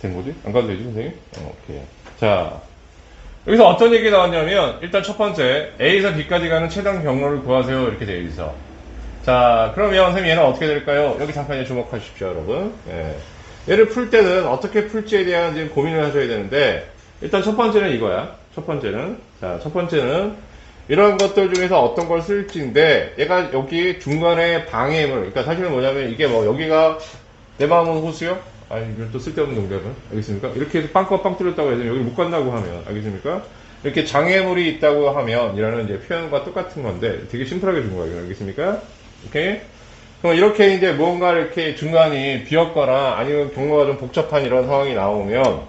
된 거지? 안 가도 되지, 선생님? 오케이. 자, 여기서 어떤 얘기 나왔냐면, 일단 첫 번째, A에서 B까지 가는 최단 경로를 구하세요. 이렇게 되어 있어. 자, 그러면 선생님 얘는 어떻게 될까요? 여기 잠깐 주목하십시오, 여러분. 예. 얘를 풀 때는 어떻게 풀지에 대한 지금 고민을 하셔야 되는데, 일단 첫 번째는 이거야. 첫 번째는. 자, 첫 번째는, 이런 것들 중에서 어떤 걸 쓸지인데, 얘가 여기 중간에 방해물, 그러니까 사실은 뭐냐면, 이게 뭐, 여기가 내 마음은 호수요? 아니, 이건 또 쓸데없는 농담은. 알겠습니까? 이렇게 해서 빵껏 빵 뚫렸다고 해서 여기 못 간다고 하면, 알겠습니까? 이렇게 장애물이 있다고 하면, 이라는 이제 표현과 똑같은 건데, 되게 심플하게 준 거예요. 알겠습니까? 오케이? 그럼 이렇게 이제 무언가 이렇게 중간이 비었거나 아니면 경로가 좀 복잡한 이런 상황이 나오면,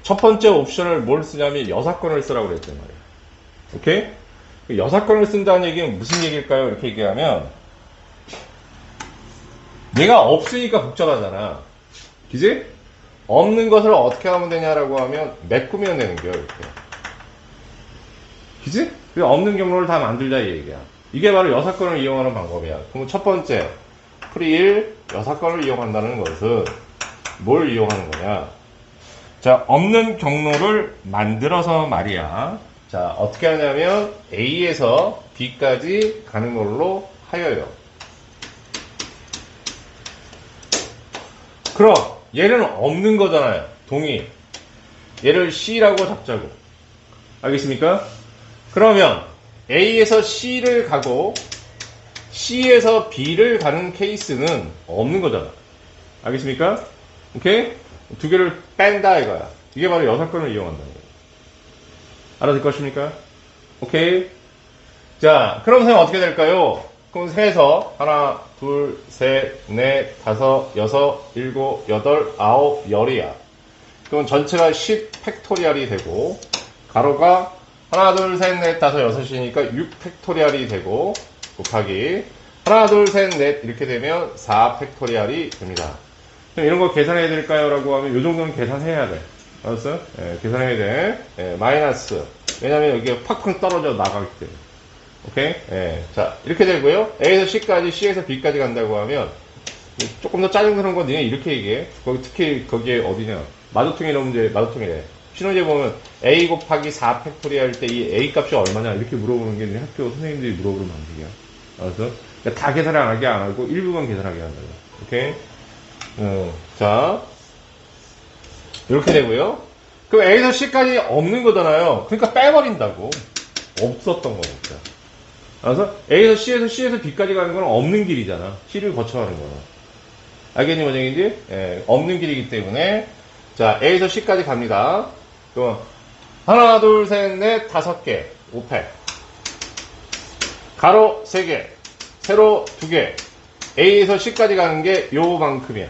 첫 번째 옵션을 뭘 쓰냐면 여사건을 쓰라고 그랬단 말이에요. 오케이? 여사건을 쓴다는 얘기는 무슨 얘기일까요? 이렇게 얘기하면, 얘가 없으니까 복잡하잖아. 그지? 없는 것을 어떻게 하면 되냐라고 하면 메꾸면 되는 거예요. 이렇게. 그지? 없는 경로를 다 만들자 이 얘기야. 이게 바로 여사건을 이용하는 방법이야. 그럼 첫 번째, 프리1 여사건을 이용한다는 것은 뭘 이용하는 거냐? 자, 없는 경로를 만들어서 말이야. 자, 어떻게 하냐면 A에서 B까지 가는 걸로 하여요. 그럼 얘는 없는 거잖아요. 동의. 얘를 C라고 잡자고. 알겠습니까? 그러면 A에서 C를 가고 C에서 B를 가는 케이스는 없는 거잖아. 알겠습니까? 오케이? 두 개를 뺀다 이거야. 이게 바로 여사건을 이용한다는 거예요. 알아들 것입니까? 오케이? 자, 그럼 선생님 어떻게 될까요? 그럼 세서 하나, 둘, 셋, 넷, 다섯, 여섯, 일곱, 여덟, 아홉, 열이야. 그럼 전체가 10 팩토리얼이 되고 가로가 하나, 둘, 셋, 넷, 다섯, 여섯이니까 6 팩토리얼이 되고 곱하기 하나, 둘, 셋, 넷 이렇게 되면 4 팩토리얼이 됩니다. 그럼 이런 거 계산해야 될까요? 라고 하면 이 정도는 계산해야 돼. 알았어? 예, 계산해야 돼. 예, 마이너스. 왜냐면 여기가 팍팍 떨어져 나가기 때문에. 오케이? 예. 자, 이렇게 되고요. A에서 C까지, C에서 B까지 간다고 하면, 조금 더 짜증나는 건 니네 이렇게 얘기해. 거기 특히 거기에 어디냐. 마조통이라는 문제, 마조통이래. 신호제 보면 A 곱하기 4 팩토리얼 할 때 이 A 값이 얼마냐 이렇게 물어보는 게 학교 선생님들이 물어보는 방식이야. 알았어? 그러니까 다 계산을 하게 안 하고 일부만 계산하게 한다고. 오케이? 자. 이렇게 되고요. 그럼 A에서 C까지 없는 거잖아요. 그러니까 빼버린다고. 없었던 거니까. 그래서 A에서 C에서 B까지 가는 건 없는 길이잖아. C를 거쳐 가는 거는. 알겠니, 뭔 얘기인지? 예, 없는 길이기 때문에. 자, A에서 C까지 갑니다. 그럼, 하나, 둘, 셋, 넷, 다섯 개. 5팩. 가로 3개. 세로 2개. A에서 C까지 가는 게 요만큼이야.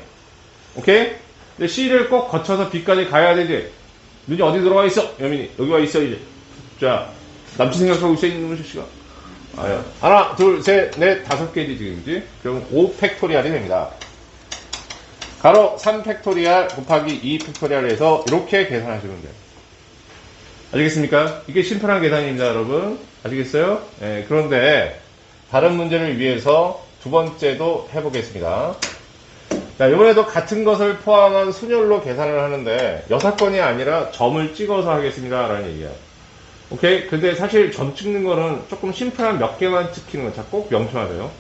오케이? 근데 C를 꼭 거쳐서 B까지 가야 되지. 눈이 어디 들어와 있어? 여민이. 여기 와 있어, 이제. 자, 남친 생각하고 있어, 이놈의 씨가. 아야. 하나, 둘, 셋, 넷, 다섯 개지, 지금, 그지? 그럼 5 팩토리얼이 됩니다. 가로 3 팩토리얼 곱하기 2 팩토리얼 해서 이렇게 계산하시면 돼요. 아시겠습니까? 이게 심플한 계산입니다, 여러분. 아시겠어요? 예, 그런데 다른 문제를 위해서 두 번째도 해보겠습니다. 자, 이번에도 같은 것을 포함한 순열로 계산을 하는데 여사건이 아니라 점을 찍어서 하겠습니다 라는 얘기야. 오케이? 근데 사실 점 찍는 거는 조금 심플한 몇 개만 찍히는 거. 자, 꼭 명심하세요.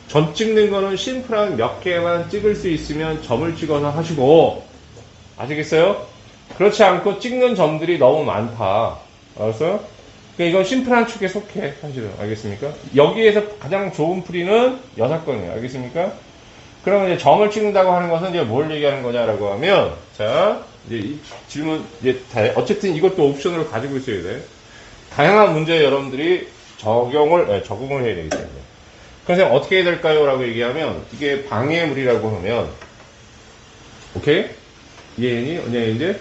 점 찍는 거는 심플한 몇 개만 찍을 수 있으면 점을 찍어서 하시고, 아시겠어요? 그렇지 않고 찍는 점들이 너무 많다. 알았어요? 그러니까 이건 심플한 축에 속해, 사실은. 알겠습니까? 여기에서 가장 좋은 풀이는 여사건이에요. 알겠습니까? 그러면 이제 점을 찍는다고 하는 것은 이제 뭘 얘기하는 거냐라고 하면, 자, 이제 이 질문, 이제 어쨌든 이것도 옵션으로 가지고 있어야 돼. 다양한 문제에 여러분들이 적용을 해야 되기 때문에. 그래서 어떻게 해야 될까요? 라고 얘기하면, 이게 방해물이라고 하면, 오케이? 이해했니? 언제 이제?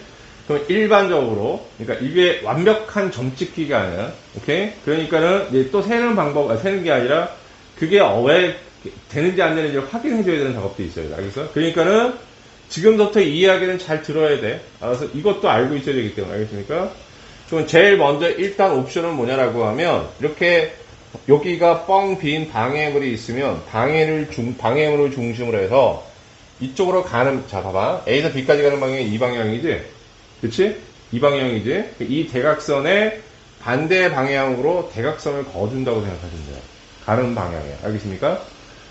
그럼 일반적으로, 그러니까 이게 완벽한 점 찍기가 아니라, 오케이? 그러니까는 이제 또 세는 방법, 세는 게 아니라, 그게 왜 되는지 안 되는지 확인해줘야 되는 작업도 있어요. 알겠어? 그러니까는 지금부터 이 이야기는 잘 들어야 돼. 알아서 이것도 알고 있어야 되기 때문에. 알겠습니까? 그럼 제일 먼저 일단 옵션은 뭐냐라고 하면 이렇게 여기가 뻥 빈 방해물이 있으면 방해물을 중심으로 해서 이쪽으로 가는, 자, 봐봐. A에서 B까지 가는 방향이 이 방향이지? 그치? 이 방향이지? 이 대각선의 반대 방향으로 대각선을 그어준다고 생각하시면 돼요. 가는 방향에. 알겠습니까?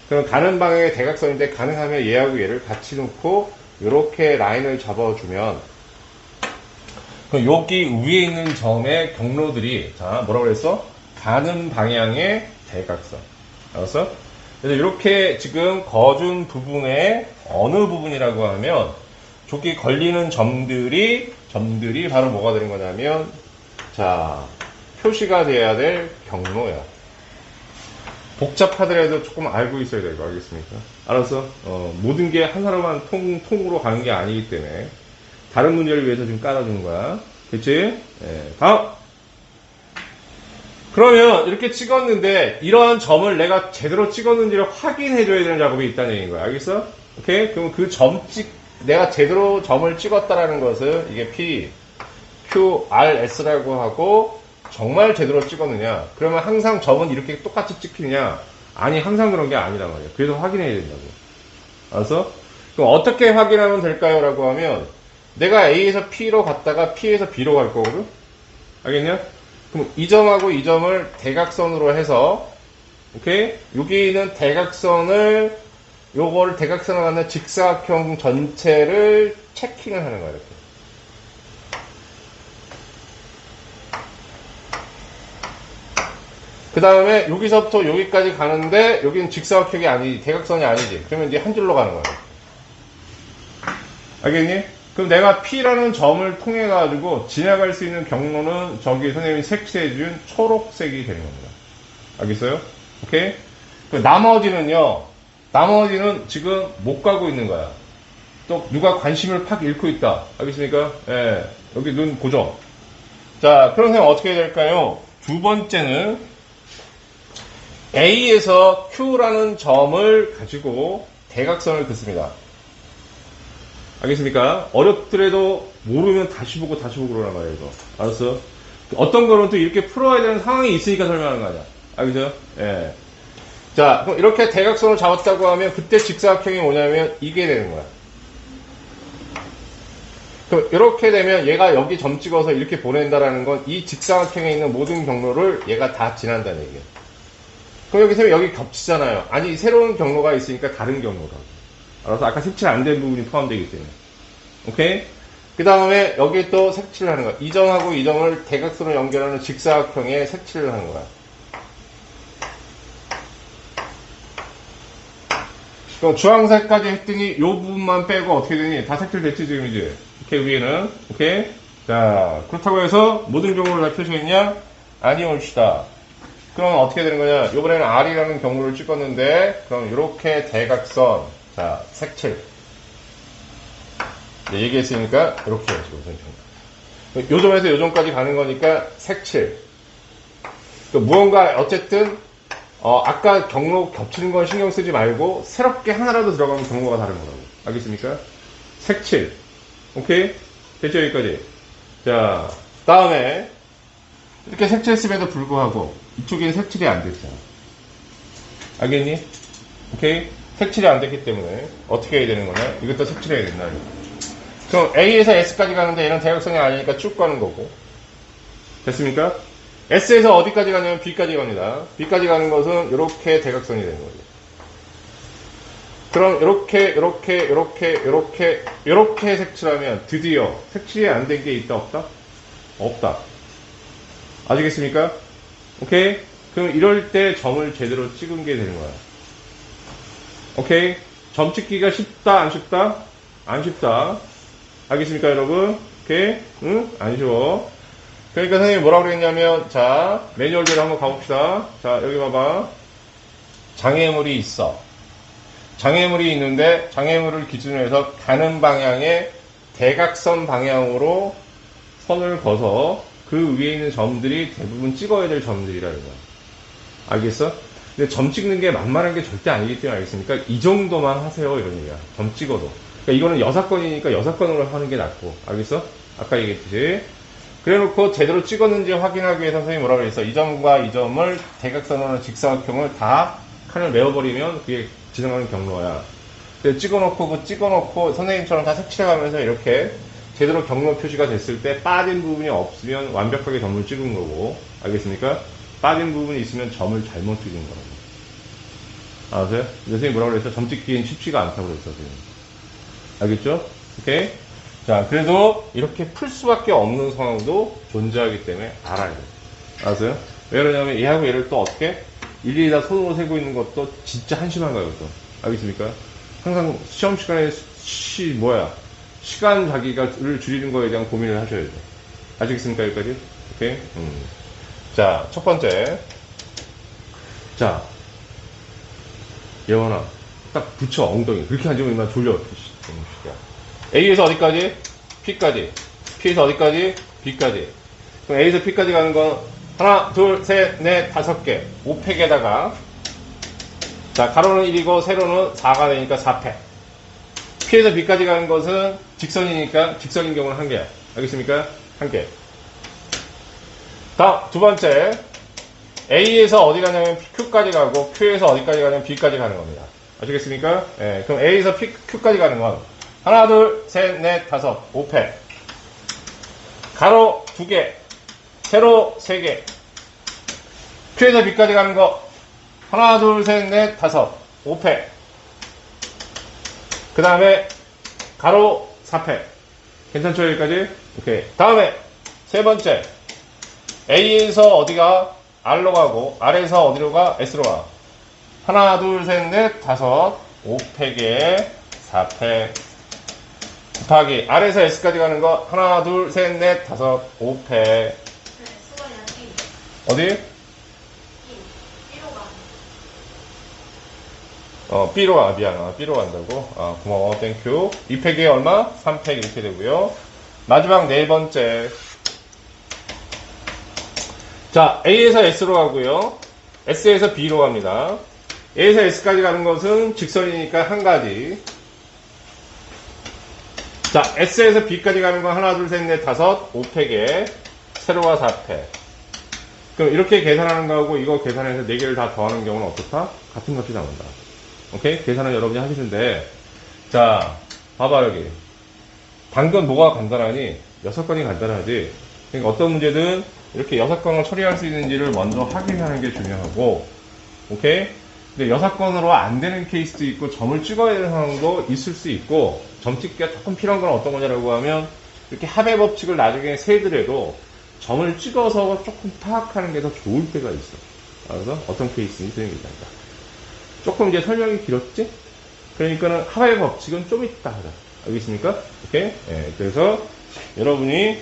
그럼 가는 방향의 대각선인데 가능하면 얘하고 얘를 같이 놓고 이렇게 라인을 잡아주면 그럼 여기 위에 있는 점의 경로들이 자 뭐라고 그랬어? 가는 방향의 대각선. 알았어? 그래서 이렇게 지금 거준 부분의 어느 부분이라고 하면 저기 걸리는 점들이 바로 뭐가 되는 거냐면 자 표시가 돼야 될 경로야. 복잡하더라도 조금 알고 있어야 되고 알겠습니까? 알았어? 모든 게 한 사람만 통으로 가는 게 아니기 때문에 다른 문제를 위해서 지금 깔아주는 거야. 됐지? 네. 다음! 그러면 이렇게 찍었는데 이러한 점을 내가 제대로 찍었는지를 확인해줘야 되는 작업이 있다는 얘기인 거야. 알겠어? 오케이? 그럼 그 내가 제대로 점을 찍었다라는 것은 이게 P, Q, R, S라고 하고 정말 제대로 찍었느냐? 그러면 항상 점은 이렇게 똑같이 찍히느냐? 아니, 항상 그런 게 아니란 말이야. 그래서 확인해야 된다고. 알았어? 그럼 어떻게 확인하면 될까요? 라고 하면 내가 A에서 P로 갔다가 P에서 B로 갈 거거든? 알겠냐? 그럼 이 점하고 이 점을 대각선으로 해서 오케이? 여기 있는 대각선을 요거를 대각선을 갖는 직사각형 전체를 체킹을 하는 거야. 이렇게. 그 다음에 여기서부터 여기까지 가는데 여기는 직사각형이 아니지, 대각선이 아니지. 그러면 이제 한 줄로 가는 거야. 알겠니? 그럼 내가 P라는 점을 통해 가지고 지나갈 수 있는 경로는 저기 선생님이 색칠해준 초록색이 되는 겁니다. 알겠어요? 오케이? 그 나머지는 지금 못 가고 있는 거야. 또 누가 관심을 팍 잃고 있다. 알겠습니까? 예. 여기 눈 고정. 자, 그럼 선생님 어떻게 해야 될까요? 두 번째는 A에서 Q라는 점을 가지고 대각선을 긋습니다. 알겠습니까? 어렵더라도 모르면 다시 보고 그러란 말이에요, 이거. 알았어? 어떤 거는 또 이렇게 풀어야 되는 상황이 있으니까 설명하는 거 아니야. 알겠어요? 예. 자, 그럼 이렇게 대각선을 잡았다고 하면 그때 직사각형이 뭐냐면 이게 되는 거야. 그럼 이렇게 되면 얘가 여기 점 찍어서 이렇게 보낸다라는 건 이 직사각형에 있는 모든 경로를 얘가 다 지난다는 얘기예요. 그럼 여기 겹치잖아요. 아니, 새로운 경로가 있으니까 다른 경로라고. 알아서 아까 색칠 안 된 부분이 포함되기 때문에. 오케이? 그 다음에 여기 또 색칠을 하는 거야. 이 점하고 이 점을 대각선으로 연결하는 직사각형에 색칠을 하는 거야. 그럼 주황색까지 했더니 이 부분만 빼고 어떻게 되니? 다 색칠됐지, 지금 이제. 이렇게 위에는. 오케이? 자, 그렇다고 해서 모든 경로를 다 표시했냐? 아니옵시다. 그럼 어떻게 되는 거냐? 이번에는 R이라는 경로를 찍었는데, 그럼 이렇게 대각선. 자, 색칠. 네, 얘기했으니까, 이렇게 해야죠, 우선. 요 점에서 요 점까지 가는 거니까, 색칠. 무언가, 어쨌든, 아까 경로 겹치는 건 신경 쓰지 말고, 새롭게 하나라도 들어가면 경로가 다른 거라고. 알겠습니까? 색칠. 오케이? 됐죠, 여기까지? 자, 다음에, 이렇게 색칠했음에도 불구하고, 이쪽에 색칠이 안 됐잖아. 알겠니? 오케이? 색칠이 안 됐기 때문에 어떻게 해야 되는 거냐? 이것도 색칠해야 된다. 그럼 A에서 S까지 가는데 얘는 대각선이 아니니까 쭉 가는 거고. 됐습니까? S에서 어디까지 가냐면 B까지 갑니다. B까지 가는 것은 이렇게 대각선이 되는 거죠. 그럼 이렇게 색칠하면 드디어 색칠이 안 된 게 있다 없다? 없다. 아시겠습니까? 오케이? 그럼 이럴 때 점을 제대로 찍은 게 되는 거야. 오케이? 점 찍기가 쉽다, 안 쉽다? 안 쉽다. 알겠습니까, 여러분? 오케이? 응? 안 쉬워. 그러니까 선생님이 뭐라고 그랬냐면, 자, 매뉴얼대로 한번 가봅시다. 자, 여기 봐봐. 장애물이 있어. 장애물이 있는데, 장애물을 기준으로 해서 가는 방향에 대각선 방향으로 선을 그어서 그 위에 있는 점들이 대부분 찍어야 될 점들이라는 거야. 알겠어? 근데 점 찍는 게 만만한 게 절대 아니기 때문에 알겠습니까? 이 정도만 하세요, 이런 얘기야. 점 찍어도. 그러니까 이거는 여사건이니까 여사건으로 하는 게 낫고. 알겠어? 아까 얘기했듯이. 그래 놓고 제대로 찍었는지 확인하기 위해서 선생님이 뭐라고 그랬어? 이 점과 이 점을 대각선으로 직사각형을 다 칸을 메워버리면 그게 지나가는 경로야. 찍어놓고 선생님처럼 다 색칠해가면서 이렇게 제대로 경로 표시가 됐을 때 빠진 부분이 없으면 완벽하게 점을 찍은 거고, 알겠습니까? 빠진 부분이 있으면 점을 잘못 찍은 거라고. 아세요? 선생님이 뭐라고 그랬어? 점 찍기엔 쉽지가 않다고 그랬어, 선생님. 알겠죠? 오케이? 자, 그래도 이렇게 풀 수밖에 없는 상황도 존재하기 때문에 알아야 돼요. 아세요? 왜 그러냐면 얘하고 얘를 또 어떻게? 일일이 다 손으로 세고 있는 것도 진짜 한심한 거예요, 또. 알겠습니까? 항상 시험 시간에 시간 자기가를 줄이는 거에 대한 고민을 하셔야 돼요. 아시겠습니까, 여기까지? 오케이? 자, 첫 번째. 자, 예원아, 딱 붙여, 엉덩이. 그렇게 앉으면 이만 졸려. A에서 어디까지? P까지. P에서 어디까지? B까지. 그럼 A에서 P까지 가는 건 하나, 둘, 셋, 넷, 5개. 5팩에다가 자, 가로는 1이고 세로는 4가 되니까 4팩. P에서 B까지 가는 것은 직선이니까 직선인 경우는 1개야. 알겠습니까? 1개. 다음 두 번째. A에서 어디 가냐면 Q까지 가고 Q에서 어디까지 가냐면 B까지 가는 겁니다. 아시겠습니까? 예, 그럼 A에서 Q까지 가는 건 하나, 둘, 셋, 넷, 5, 5팩. 가로 2개, 세로 3개. Q에서 B까지 가는 거 하나, 둘, 셋, 넷, 5, 5팩. 그 다음에 가로 4팩. 괜찮죠, 여기까지? 오케이. 다음에 세 번째. A에서 어디가? R로 가고 R에서 어디로 가? S로 가. 하나, 둘, 셋, 넷, 5, 5팩에 4팩. 곱하기 R에서 S까지 가는 거 하나, 둘, 셋, 넷, 5, 5팩. 네, 어디? B로 가. B로 가. 미안. B로 간다고? 고마워. 땡큐. 2팩에 얼마? 3팩 이렇게 되고요. 마지막 네 번째. 자, A에서 S로 가고요. S에서 B로 갑니다. A에서 S까지 가는 것은 직선이니까 한 가지. 자, S에서 B까지 가는 건 하나, 둘, 셋, 넷, 5, 5팩에 세로가 4팩. 그럼 이렇게 계산하는 거하고 이거 계산해서 4개를 다 더하는 경우는 어떻다? 같은 값이 나온다. 오케이? 계산은 여러분이 하시는데, 자, 봐봐, 여기. 방금 뭐가 간단하니? 6건이 간단하지? 그러니까 어떤 문제든 이렇게 6건을 처리할 수 있는지를 먼저 확인하는 게 중요하고, 오케이? 근데 6건으로 안 되는 케이스도 있고, 점을 찍어야 되는 상황도 있을 수 있고, 점 찍기가 조금 필요한 건 어떤 거냐라고 하면, 이렇게 합의 법칙을 나중에 세더라도, 점을 찍어서 조금 파악하는 게 더 좋을 때가 있어. 그래서 어떤 케이스인지 얘기한다. 조금 이제 설명이 길었지? 그러니까는 합의 법칙은 좀 있다 하자. 알겠습니까? 오케이? 예, 그래서 여러분이